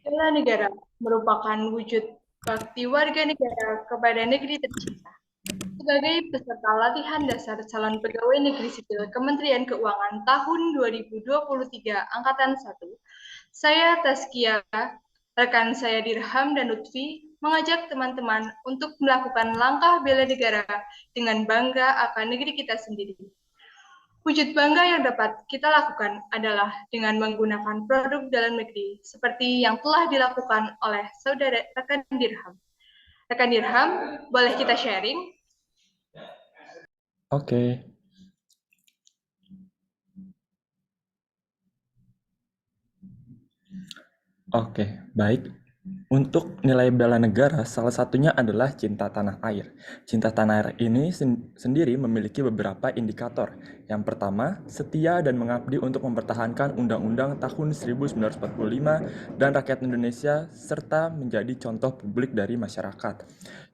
Bela negara merupakan wujud bakti warga negara kepada negeri tercinta. Sebagai peserta latihan dasar calon pegawai negeri sipil Kementerian Keuangan tahun 2023 Angkatan 1, saya Taskia, rekan saya Dirham dan Lutfi, mengajak teman-teman untuk melakukan langkah bela negara dengan bangga akan negeri kita sendiri. Wujud bangga yang dapat kita lakukan adalah dengan menggunakan produk dalam negeri, seperti yang telah dilakukan oleh saudara rekan Dirham. Rekan Dirham, boleh kita sharing? Oke, oke, baik. Untuk nilai bela negara, salah satunya adalah cinta tanah air. Cinta tanah air ini sendiri memiliki beberapa indikator. Yang pertama, setia dan mengabdi untuk mempertahankan Undang-Undang tahun 1945 dan rakyat Indonesia, serta menjadi contoh publik dari masyarakat.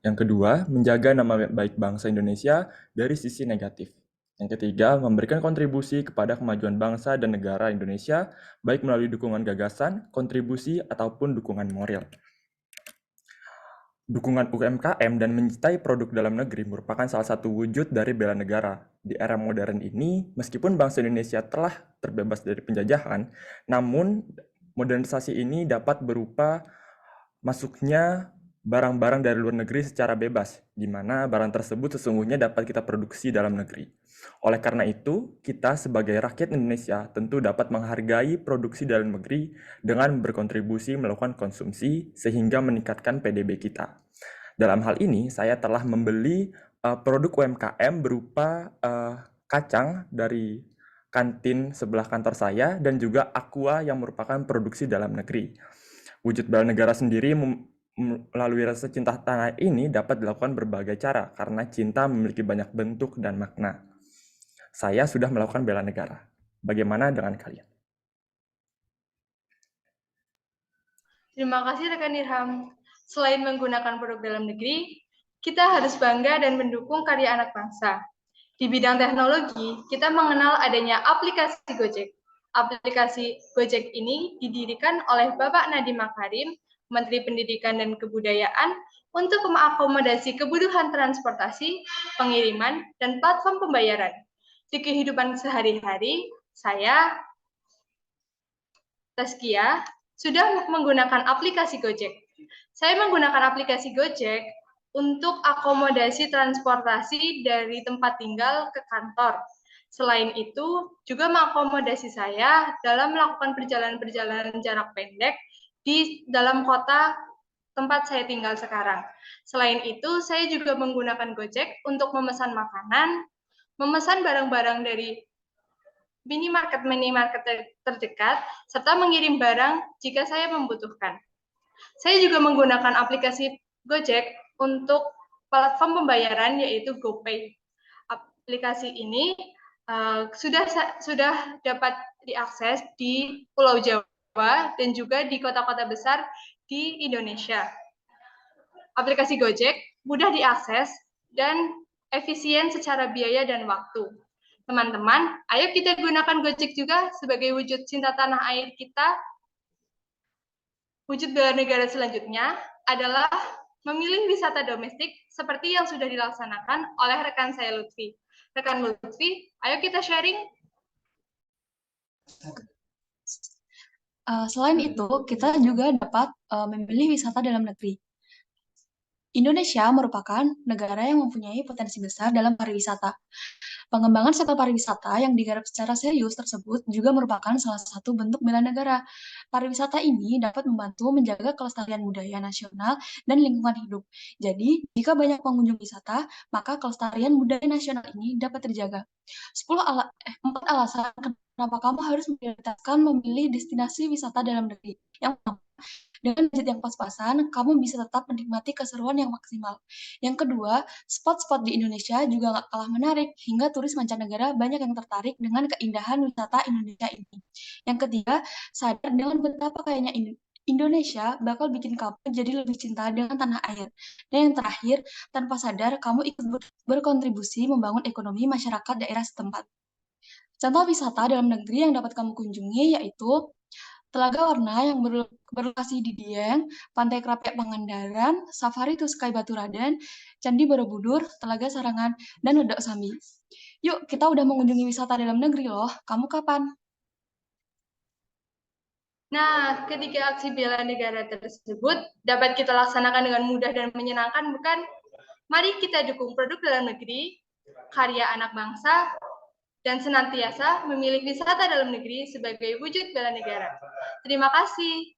Yang kedua, menjaga nama baik bangsa Indonesia dari sisi negatif. Yang ketiga, memberikan kontribusi kepada kemajuan bangsa dan negara Indonesia, baik melalui dukungan gagasan, kontribusi, ataupun dukungan moral. Dukungan UMKM dan mencintai produk dalam negeri merupakan salah satu wujud dari bela negara. Di era modern ini, meskipun bangsa Indonesia telah terbebas dari penjajahan, namun modernisasi ini dapat berupa masuknya barang-barang dari luar negeri secara bebas, di mana barang tersebut sesungguhnya dapat kita produksi dalam negeri. Oleh karena itu, kita sebagai rakyat Indonesia tentu dapat menghargai produksi dalam negeri dengan berkontribusi melakukan konsumsi sehingga meningkatkan PDB kita. Dalam hal ini, saya telah membeli produk UMKM berupa kacang dari kantin sebelah kantor saya dan juga Aqua yang merupakan produksi dalam negeri. Wujud bela negara sendiri melalui rasa cinta tanah ini dapat dilakukan berbagai cara karena cinta memiliki banyak bentuk dan makna. Saya sudah melakukan bela negara. Bagaimana dengan kalian? Terima kasih rekan Dirham. Selain menggunakan produk dalam negeri, kita harus bangga dan mendukung karya anak bangsa. Di bidang teknologi, kita mengenal adanya aplikasi Gojek. Aplikasi Gojek ini didirikan oleh Bapak Nadiem Makarim, Menteri Pendidikan dan Kebudayaan, untuk mengakomodasi kebutuhan transportasi, pengiriman, dan platform pembayaran. Di kehidupan sehari-hari, saya, Taskia, sudah menggunakan aplikasi Gojek. Saya menggunakan aplikasi Gojek untuk akomodasi transportasi dari tempat tinggal ke kantor. Selain itu, juga mengakomodasi saya dalam melakukan perjalanan-perjalanan jarak pendek di dalam kota tempat saya tinggal sekarang. Selain itu, saya juga menggunakan Gojek untuk memesan makanan, memesan barang-barang dari minimarket terdekat, serta mengirim barang jika saya membutuhkan. Saya juga menggunakan aplikasi Gojek untuk platform pembayaran yaitu GoPay. Aplikasi ini sudah dapat diakses di Pulau Jawa dan juga di kota-kota besar di Indonesia. Aplikasi Gojek mudah diakses dan efisien secara biaya dan waktu. Teman-teman, ayo kita gunakan Gojek juga sebagai wujud cinta tanah air kita. Wujud bela negara selanjutnya adalah memilih wisata domestik seperti yang sudah dilaksanakan oleh rekan saya Lutfi. Rekan Lutfi, ayo kita sharing. Selain itu, kita juga dapat memilih wisata dalam negeri. Indonesia merupakan negara yang mempunyai potensi besar dalam pariwisata. Pengembangan sektor pariwisata yang digarap secara serius tersebut juga merupakan salah satu bentuk bela negara. Pariwisata ini dapat membantu menjaga kelestarian budaya nasional dan lingkungan hidup. Jadi, jika banyak pengunjung wisata, maka kelestarian budaya nasional ini dapat terjaga. 4 alasan kenapa kamu harus memprioritaskan memilih destinasi wisata dalam negeri. Yang pertama, dengan budget yang pas-pasan, kamu bisa tetap menikmati keseruan yang maksimal. Yang kedua, spot-spot di Indonesia juga nggak kalah menarik, hingga turis mancanegara banyak yang tertarik dengan keindahan wisata Indonesia ini. Yang ketiga, sadar dengan betapa kayanya Indonesia bakal bikin kamu jadi lebih cinta dengan tanah air. Dan yang terakhir, tanpa sadar kamu ikut berkontribusi membangun ekonomi masyarakat daerah setempat. Contoh wisata dalam negeri yang dapat kamu kunjungi yaitu Telaga Warna yang berlokasi di Dieng, Pantai Krapyak Pangandaran, Safari to Sky Baturaden, Candi Borobudur, Telaga Sarangan, dan Ledok Sambi. Yuk, kita udah mengunjungi wisata dalam negeri loh. Kamu kapan? Nah, ketiga aksi bela negara tersebut dapat kita laksanakan dengan mudah dan menyenangkan, bukan? Mari kita dukung produk dalam negeri, karya anak bangsa, dan senantiasa memilih wisata dalam negeri sebagai wujud bela negara. Terima kasih.